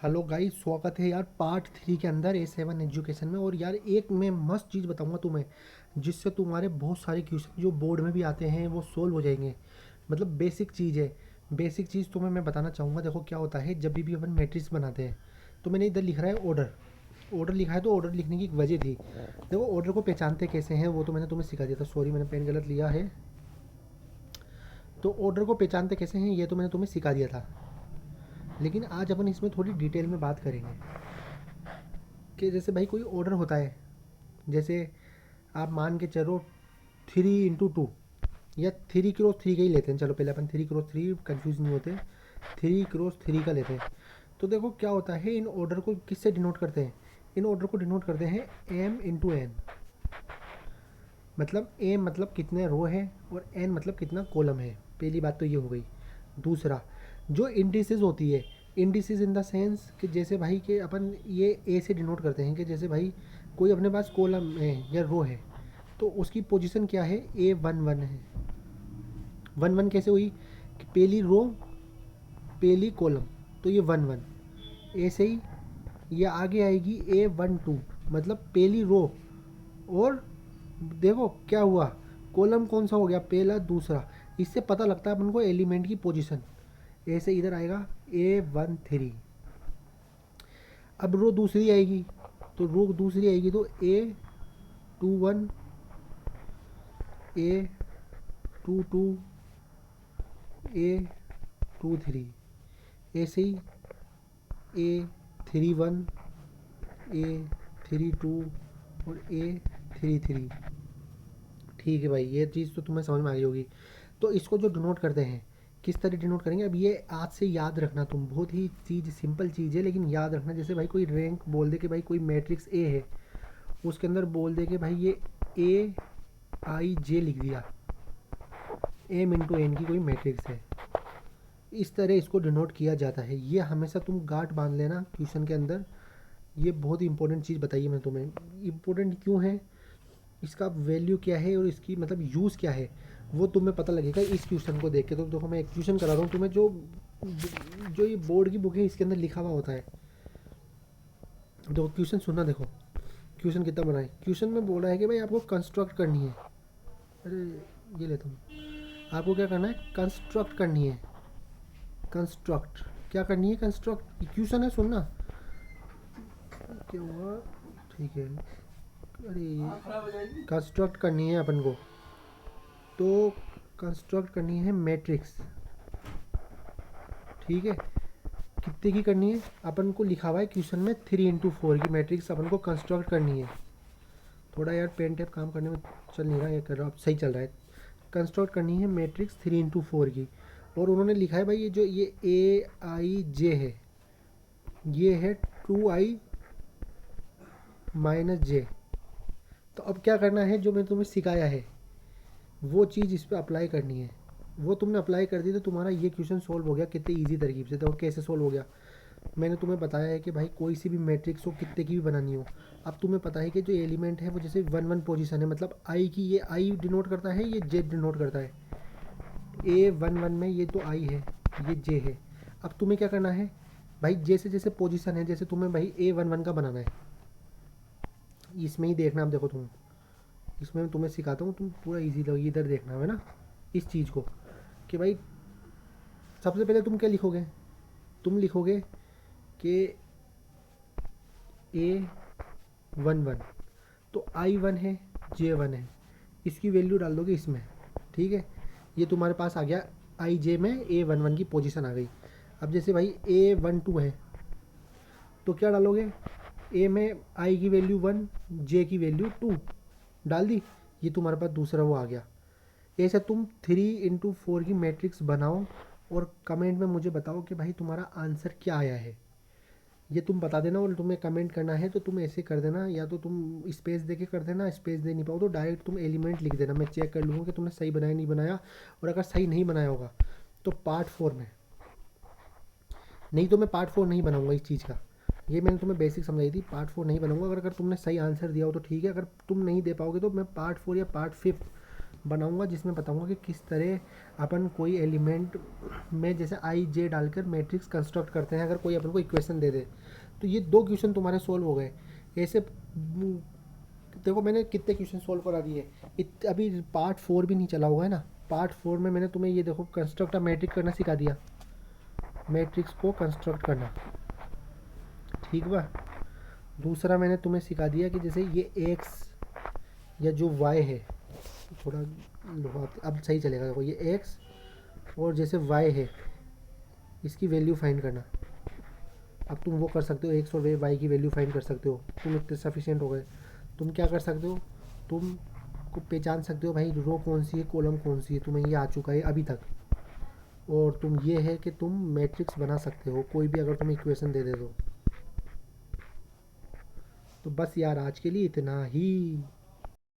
Hello guys, स्वागत है यार पार्ट 3 के अंदर A7 एजुकेशन में। और यार एक मैं मस्त चीज़ बताऊंगा तुम्हें, जिससे तुम्हारे बहुत सारे क्वेश्चन जो बोर्ड में भी आते हैं वो सोल्व हो जाएंगे। मतलब बेसिक चीज़ है। बेसिक चीज़ तुम्हें मैं बताना चाहूँगा। देखो क्या होता है, जब भी अपन मैट्रिक्स बनाते हैं तो मैंने इधर लिख रहा है ऑर्डर। ऑर्डर लिखा है तो ऑर्डर लिखने की एक वजह थी। देखो ऑर्डर को पहचानते कैसे हैं वो तो मैंने तुम्हें सिखा दिया था। सॉरी, मैंने पेन गलत लिया है। तो ऑर्डर को पहचानते कैसे हैं ये तो मैंने तुम्हें सिखा दिया था। लेकिन आज अपन इसमें थोड़ी डिटेल में बात करेंगे कि जैसे भाई कोई ऑर्डर होता है। जैसे आप मान के चलो 3 × 2 या 3 × 3 का ही लेते हैं। चलो पहले अपन 3 × 3 कंफ्यूज नहीं होते, 3 × 3 का लेते हैं। तो देखो क्या होता है, इन ऑर्डर को किससे डिनोट करते हैं? इन ऑर्डर को डिनोट करते हैं m × n। मतलब m मतलब कितने रो है और n मतलब कितना कॉलम है। पहली बात तो ये हो गई। दूसरा, जो इंडिसेस होती है, इंडिसेस इन द सेंस कि जैसे भाई कि अपन ये a से डिनोट करते हैं कि जैसे भाई कोई अपने पास कॉलम है या रो है तो उसकी पोजीशन क्या है, A11 है। 11 कैसे हुई कि पहली रो पहली कॉलम, तो ये 11 ऐसे ही ये आगे आएगी A12 मतलब पहली रो। और देखो क्या हुआ, कॉलम कौन सा हो गया, पहला दूसरा। इससे पता लगता है अपन को एलिमेंट की पोजीशन। ऐसे इधर आएगा A13। अब रो दूसरी आएगी, तो रो दूसरी आएगी तो A21 A22 A23। ऐसे ही A31 A32 और A33। ठीक है भाई, ये चीज़ तो तुम्हें समझ में आ गई होगी। तो इसको जो डिनोट करते हैं, किस तरह डिनोट करेंगे, अब ये आज से याद रखना तुम। बहुत ही चीज़ सिंपल चीज़ है लेकिन याद रखना। जैसे भाई कोई रैंक बोल दे कि भाई कोई मैट्रिक्स ए है, उसके अंदर बोल दे कि भाई ये AIJ लिख दिया, m × n की कोई मैट्रिक्स है। इस तरह इसको डिनोट किया जाता है। ये हमेशा तुम गांठ बांध लेना क्वेश्चन के अंदर। ये बहुत ही इंपॉर्टेंट चीज़ बताइए मैं तुम्हें। इम्पोर्टेंट क्यों है, इसका वैल्यू क्या है और इसकी मतलब यूज़ क्या है, वो तुम्हें पता लगेगा इस क्वेश्चन को देख के। तो देखो मैं एक क्वेश्चन करा रहा हूँ तुम्हें, जो जो ये बोर्ड की बुक है इसके अंदर लिखा हुआ होता है। देखो क्वेश्चन सुनना, देखो क्वेश्चन कितना बना है। क्वेश्चन में बोल रहा है कि भाई आपको कंस्ट्रक्ट करनी है। अरे ये ले तुम, आपको क्या करना है, कंस्ट्रक्ट करनी है। कंस्ट्रक्ट क्या करनी है, कंस्ट्रक्ट क्वेश्चन है, सुनना क्या हुआ। ठीक है, अरे कंस्ट्रक्ट करनी है अपन को। तो कंस्ट्रक्ट करनी है मैट्रिक्स। ठीक है, कितने की करनी है, अपन को लिखा हुआ है क्वेश्चन में 3 × 4 की मैट्रिक्स अपन को कंस्ट्रक्ट करनी है। थोड़ा यार पेन टेप काम करने में चल नहीं रहा, ये कर रहा अब सही चल रहा है। कंस्ट्रक्ट करनी है मैट्रिक्स 3 × 4 की। और उन्होंने लिखा है भाई ये जो ये AIJ है, ये है 2I - J। तो अब क्या करना है, जो मैंने तुम्हें सिखाया है वो चीज़ इस पर अप्लाई करनी है। वो तुमने अप्लाई कर दी तो तुम्हारा ये क्वेश्चन सोल्व हो गया कितने इजी तरकीब से। देखो कैसे सोल्व हो गया, मैंने तुम्हें बताया है कि भाई कोई सी भी मैट्रिक्स हो, कितने की भी बनानी हो। अब तुम्हें पता है कि जो एलिमेंट है वो जैसे 1 1 पोजीशन है, मतलब आई की, ये आई डिनोट करता है, ये जे डिनोट करता है। A11 में ये तो आई है, ये जे है। अब तुम्हें क्या करना है भाई, जैसे जैसे पोजीशन है, जैसे तुम्हें भाई A11 का बनाना है, इसमें ही देखना। अब देखो तुम, इसमें मैं तुम्हें सिखाता हूँ, तुम पूरा इजी लगे, इधर देखना है ना इस चीज़ को कि भाई सबसे पहले तुम क्या लिखोगे, तुम लिखोगे कि A11 तो I1 है, J1 है, इसकी वैल्यू डाल दोगे इसमें। ठीक है, ये तुम्हारे पास आ गया IJ में A11 की पोजीशन आ गई। अब जैसे भाई A12 है तो क्या डालोगे, A में I की वैल्यू 1, J की वैल्यू 2 डाल दी, ये तुम्हारे पास दूसरा वो आ गया। ऐसे तुम 3 × 4 की मैट्रिक्स बनाओ और कमेंट में मुझे बताओ कि भाई तुम्हारा आंसर क्या आया है। ये तुम बता देना, और तुम्हें कमेंट करना है तो तुम ऐसे कर देना, या तो तुम स्पेस दे के कर देना, स्पेस दे नहीं पाओ तो डायरेक्ट तुम एलिमेंट लिख देना। मैं चेक कर लूँगा कि तुमने सही बनाया नहीं बनाया। और अगर सही नहीं बनाया होगा तो पार्ट 4 में, नहीं तो मैं पार्ट 4 नहीं बनाऊँगा इस चीज़ का। ये मैंने तुम्हें बेसिक समझाई थी, पार्ट 4 नहीं बनाऊँगा। अगर तुमने सही आंसर दिया हो तो ठीक है, अगर तुम नहीं दे पाओगे तो मैं पार्ट 4 या पार्ट 5 बनाऊंगा जिसमें बताऊंगा कि किस तरह अपन कोई एलिमेंट में जैसे आई जे डालकर मैट्रिक्स कंस्ट्रक्ट करते हैं, अगर कोई अपन को इक्वेशन दे दे। तो ये 2 क्वेश्चन तुम्हारे सॉल्व हो गए। ऐसे देखो मैंने कितने क्वेश्चन सॉल्व करा दिए। अभी पार्ट 4 भी नहीं चला होगा है ना। पार्ट 4 में मैंने तुम्हें ये देखो कंस्ट्रक्ट मैट्रिक्स करना सिखा दिया, मैट्रिक्स को कंस्ट्रक्ट करना, ठीक बा। दूसरा मैंने तुम्हें सिखा दिया कि जैसे ये एक्स या जो वाई है, थोड़ा लोहा अब सही चलेगा। देखो ये एक्स और जैसे वाई है, इसकी वैल्यू फाइंड करना। अब तुम वो कर सकते हो, एक्स और वाई की वैल्यू फाइंड कर सकते हो। तुम इतने सफिशिएंट हो गए। तुम क्या कर सकते हो, तुम को पहचान सकते हो भाई रो कौन सी है, कॉलम कौन सी है, तुम्हें ये आ चुका है अभी तक। और तुम ये है कि तुम मैट्रिक्स बना सकते हो कोई भी अगर तुम इक्वेशन दे दे तो बस यार आज के लिए इतना ही।